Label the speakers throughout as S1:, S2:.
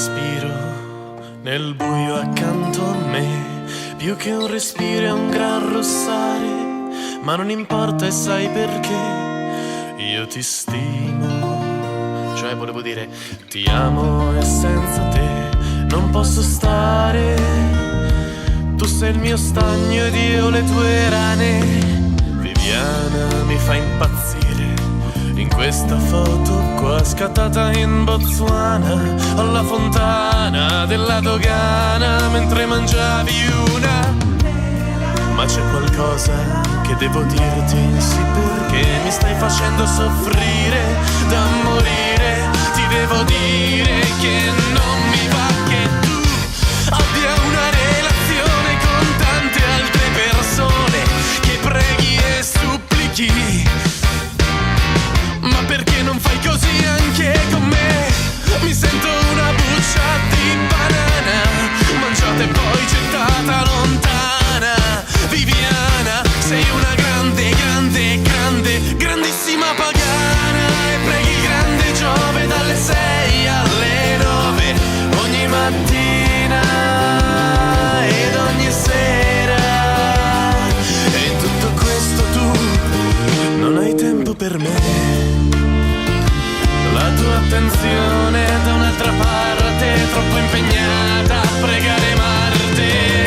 S1: respiro nel buio accanto a me, più che un respiro è un gran russare, ma non importa e sai perché io ti stimo, cioè volevo dire ti amo e senza te non posso stare, tu sei il mio stagno ed io le tue rane. Viviana mi fa impazzire in questa foto qua scattata in Botswana, alla fontana della dogana mentre mangiavi una. Ma c'è qualcosa che devo dirti, sì, perché mi stai facendo soffrire da morire. Ti devo dire che non mi va che tu abbia una relazione con tante altre persone, che preghi e supplichi. Ma perché non fai così anche con me? Mi sento una buccia di banana mangiata e poi gettata lontana. Viviana, sei una grande, grande, grande, grandissima pagana. E preghi il grande Giove dalle 6 alle 9 ogni mattina ed ogni sera. E in tutto questo tu non hai tempo per me. La tua attenzione è da un'altra parte, troppo impegnata a pregare Marte.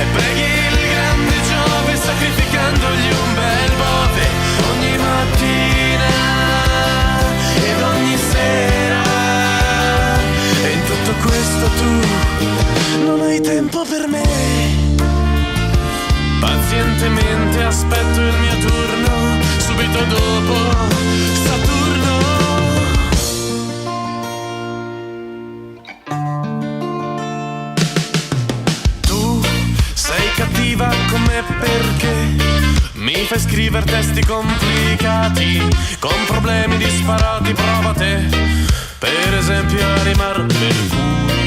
S1: E preghi il grande Giove sacrificandogli un bel bove ogni mattina ed ogni sera. E in tutto questo tu non hai tempo per me. Pazientemente aspetto il mio turno, subito dopo Saturno. Tu sei cattiva con me perché mi fai scrivere testi complicati, con problemi disparati, prova te, per esempio a rimar Mercurio.